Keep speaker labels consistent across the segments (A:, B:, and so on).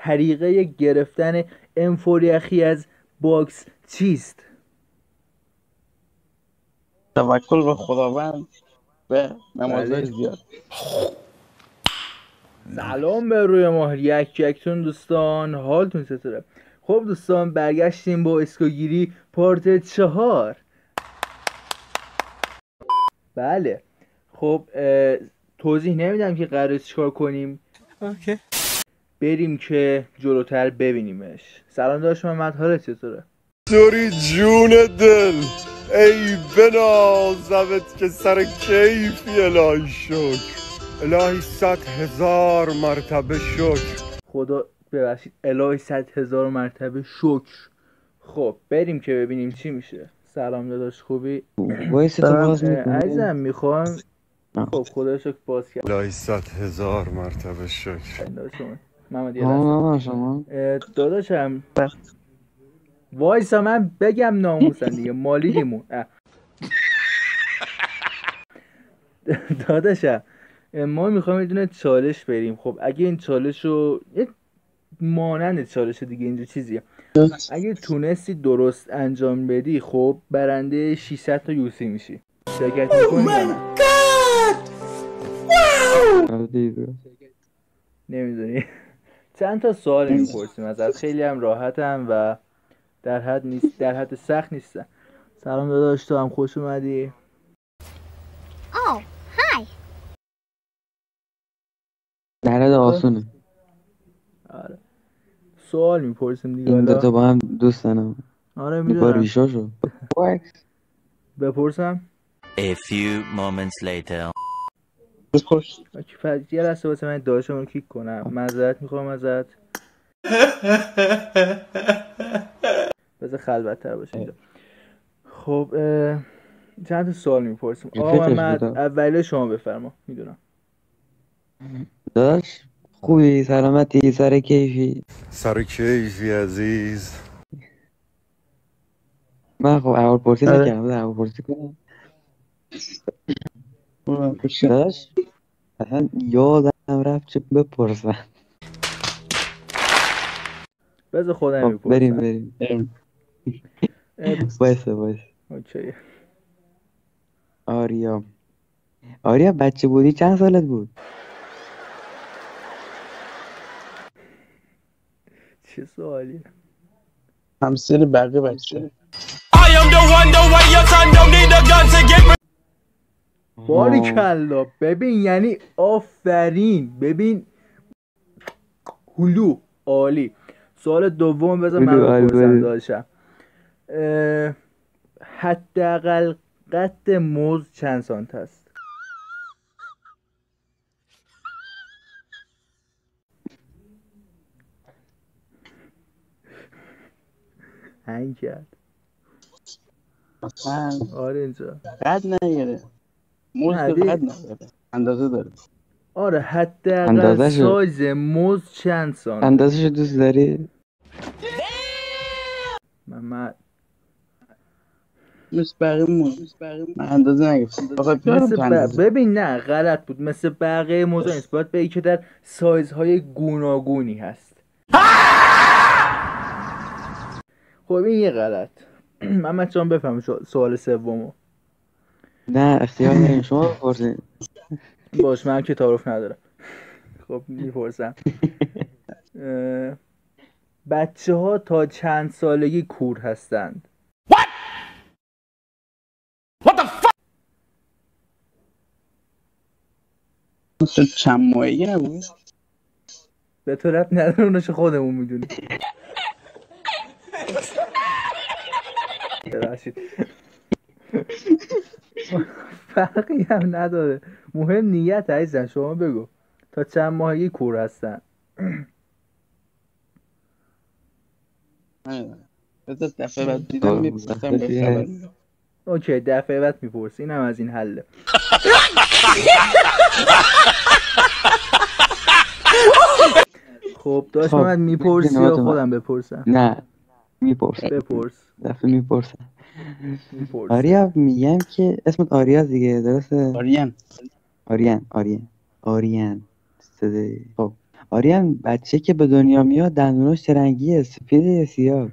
A: طریقه گرفتن انفوریخی از باکس چیست؟
B: توکل به خداوند به نمازهای زیاد.
A: سلام به روی ماه یکتون دوستان، حالتون چطوره؟ خب دوستان برگشتیم با اسکوگیری پارت 4. بله خب توضیح نمیدم که قراره چیکار کنیم.
C: اوکی.
A: بریم که جلوتر ببینیمش. سلام داشت محمد، حالت چطوره؟
D: دوری جون دل ای بنازمت که سر کیفی الهی شکر، الهی 100,000 مرتبه شکر.
A: خدا ببخشید، الهی 100,000 مرتبه شکر. خب بریم که ببینیم چی میشه. سلام داداش، خوبی؟
E: وایس تو باز
A: عزیزم میخوام. خب خدا شکر باز کرد.
D: الهی 100,000 مرتبه شکر.
A: محمد یه لحظه
E: شما
A: داداشم وایسا من بگم ناموسن دیگه مالیدیمون. داداشم ما میخوایم یه دونه چالش بریم. خب اگه این چالش رو مانند چالش دیگه اینجا چیزیه، اگه تونستی درست انجام بدی خب برنده 600 تا یوسی میشی. شرکت میکنی یا نه؟ نمیدونی. چند تا سوال میپرسیم ازت، خیلی هم راحتم و در حد سخت نیستن. سلام داداش، تو هم خوش اومدی.
F: های.
E: در حد آسونه.
A: آره سوال میپرسیم دیگه.
E: این دوتا با هم دوستن.
A: آره
E: میدونم. با ریشاشو
A: بپرسم.
C: A few moments later.
B: بپرس.
A: یه لحظه واسه من داداشم رو کیک کنم. معذرت میخوام ازت. بذار خلوت‌تر باشه اینجا. خب چند تا سوال میپرسیم. آقا محمد اولی شما بفرما. میدونم
E: داداش خوبی؟ سلامتی؟ سر کیفی؟
D: سر کیفی عزیز.
E: من خب اول پرسی نکردم، بذار اول پرسی کنم. داداش اصلا یادم رفت چه بپرسم.
A: بذار خودم میپرسم.
E: بریم وایسا.
A: اوکی.
E: آریا بچه بودی چند سالت بود؟
A: چه سوالیه؟
B: همسر بقیه بچه.
A: باریکلا. ببین یعنی آفرین. ببین هلو عالی. سوال دوم بذار من بپرسم داشتم. حداقل قد موز چند سانت است؟ هنگ کرد. آره اینجا
B: قد نگیره. موز قد نداره، اندازه داره.
A: آره حداقل سایز موز چند سانت؟
E: اندازه‌شو دوست داری؟
A: محمد
B: مثل بقیه موز من اندازه نگفتم.
A: ببین نه غلط بود. مثل بقیه موزا نیست، باید بگی که در سایزهای گوناگونی هست. خب این یه غلط. محمد جان بفهم سوال سومو.
E: نه اختیار نداریم، شما بپرسین.
A: باش من که تعارف ندارم. خب میپرسم. بچه ها تا چند سالگی کور هستند؟
B: چند ماهگی نبود؟
A: به تو رب نداره، اونش خودمون میدونی. فرقی هم نداره، مهم نیت عزیزم. شما بگو تا چند ماهگی کور هستن؟
B: بذار دفعه بعد دیدم میپرسم به خبر.
A: اوکی دفعه بعد میپرسی. اینم از این حله. خب داشت محمد میپرسی یا خودم بپرسم؟
E: نه میپرسم.
A: بپرس.
E: دفعه میپرسم. آریا میگم که اسمت آریا دیگه، درسته؟
B: آریان.
E: صدای. خب آریان بچه که به دنیا میاد دندوناش چه رنگیه؟ سفید یا سیاه؟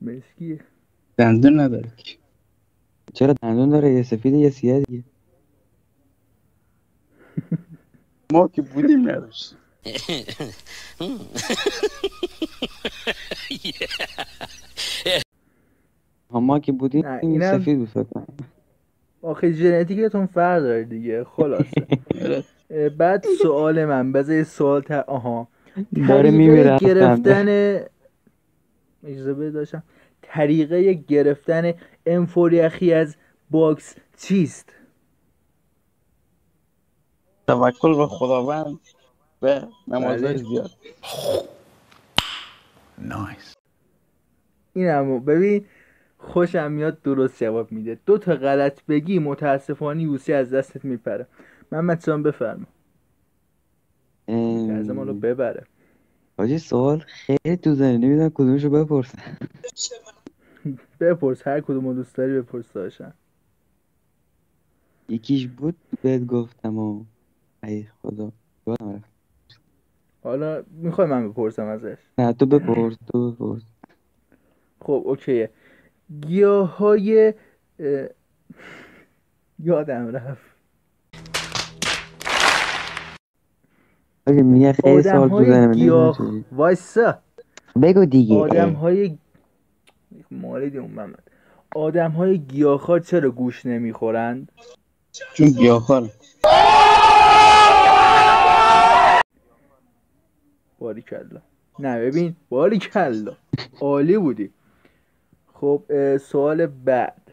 A: مسکیه.
B: دندون نداره که.
E: چرا دندون داره؟ یه سفید یه سیاه دیگه.
B: ما که بودیم نداشت.
E: ما که بودیم
A: نه، اینم
E: سفید بود فکر کنم.
A: آخه ژنتیکتون فرق داره دیگه. خلاصه بعد سوال من بذار یه سوال آها،
E: داره میمیره
A: گرفتن اجازه بده داشتم، طریقه گرفتن انفوریخی از باکس چیست؟
B: توکل به خداوند به نمازهای زیاد.
F: نایس.
A: اینم ببین خوشم میاد درست جواب میده. 2 تا غلط بگی متاسفانه یوسی از دستت میپره. محمد جان بفرما. از ما رو ببره.
E: حاجی سوال خیلی تو زنی نمیدونم کدومشو بپرسم.
A: بپرس هر کدومو دوست داری بپرس داشتم.
E: یکیش بود بهت گفتم و ای خدا یادم رفت.
A: حالا میخوای من بپرسم ازش؟
E: نه تو بپرس.
A: خب اوکیه. گیاهای یادم رفت.
E: آجی میگه خیلی سوال تو زنم
A: گیاه وایسا.
E: بگو دیگه.
A: آدم‌های مالیدی اون محمد. آدم‌های گیاهخوار چرا گوش نمیخورند؟
B: چون گیاهخوار.
A: باریکلا. نه ببین باریکلا عالی بودی. خب سوال بعد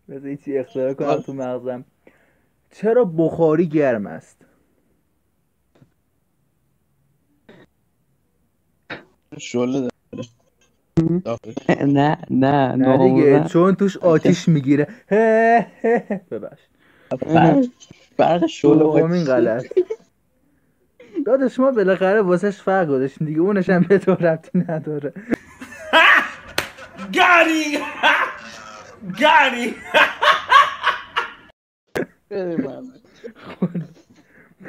A: بذار یه چی اختراع کنم تو مغزم. چرا بخاری گرم است؟
B: شعله داره.
A: نه دیگه چون توش آتیش میگیره. ببخشید.
B: فرق شعله و
A: همین غلط. داداش ما بالاخره واسش فرق گذاشتیم دیگه، اونش هم به تو ربطی نداره.
F: گاری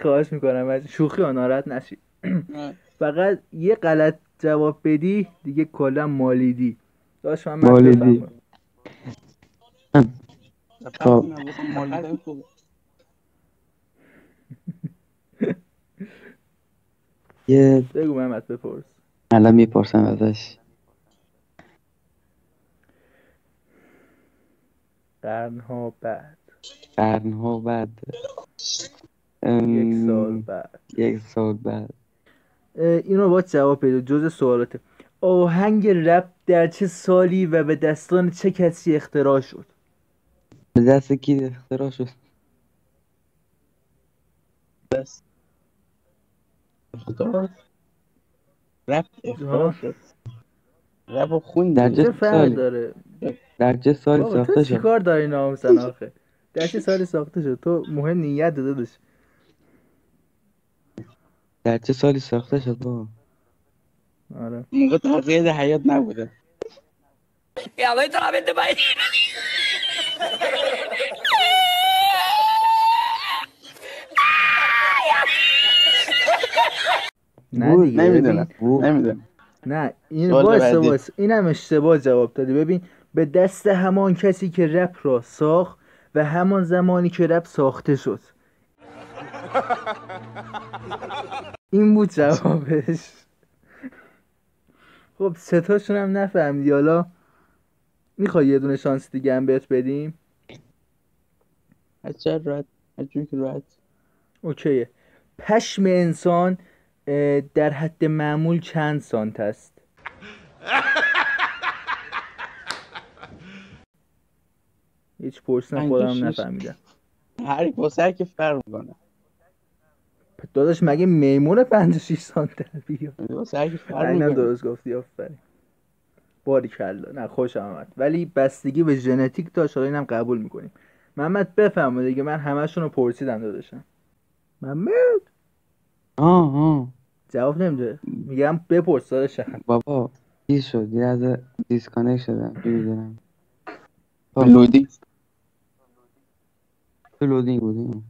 A: خواهش میکنم از شوخی ها ناراحت نشی. فقط یه غلط جواب بدی دیگه کلا مالیدی. داشت من
E: مالیدی.
B: خب
A: بگو محمد بپرس.
E: الان میپرسم ازش.
A: قرنها بعد.
E: یک سال بعد.
A: اینو باید جواب بده. جز سوالاته. آهنگ رپ در چه سالی و به دستان چه کسی اختراع شد؟
E: به دست کی اختراع شد؟
B: دست خدا. رپ اختراع شد. رپ خوندی.
A: چه فرق داره؟
E: در چه سالی ساخته شد؟
A: تو چی کار داری ناموسن آخه؟ در چه سالی ساخته شد؟ تو مهم نیت دادش.
E: در چه سالی ساخته شد بابا؟
A: آره.
B: موقع تغییر حیات نبوده.
A: نمیدونم. نه این واسه اینم اشتباه جواب دادی. ببین به دست همان کسی که رپ را ساخت و همان زمانی که رپ ساخته شد. این بود جوابش. خب 3 تاشون هم نفهمیدی. حالا میخوای یه دونه شانس دیگه هم بهت بدیم؟
B: هرچی که راحت.
A: اوکیه. پشم انسان در حد معمول چند سانت است؟ هیچ پرسن خودم نفهمیدم.
B: هر واسه که فرق میکنه.
A: داداش مگه میمون 5-6 سانت بیا؟
B: واسه که فرق
A: میکنه.
B: میکنه.
A: درست گفتی آفرین. باریکلا. نه خوشم آمد. ولی بستگی به ژنتیک داشت. حالا اینم قبول میکنیم. محمد بفهم دیگه. من همشون رو پرسیدم داداشم. محمد جواب نمیده. میگم بپرس داداشم.
E: بابا چی شد؟ یه از دیسکانکت شدم. نمیدونم.
B: لودی
E: تو لودینگ بودی.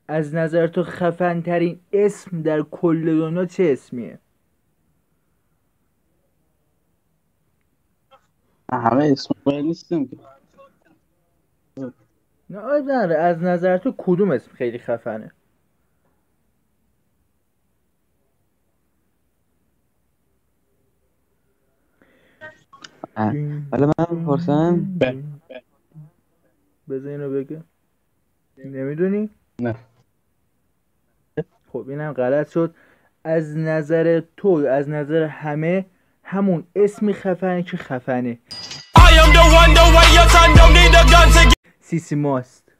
A: از نظر تو خفن ترین اسم در کل دنیا چه اسمیه؟
B: همه اسم باید نیستم که.
A: نه از نظر تو کدوم اسم خیلی خفنه؟
E: حالا من پرسم.
A: بذار اینو بگه. نمیدونی؟
B: نه.
A: خب اینم غلط شد. از نظر تو، از نظر همه، همون اسمی خفنه که خفنه. سیسی ماست.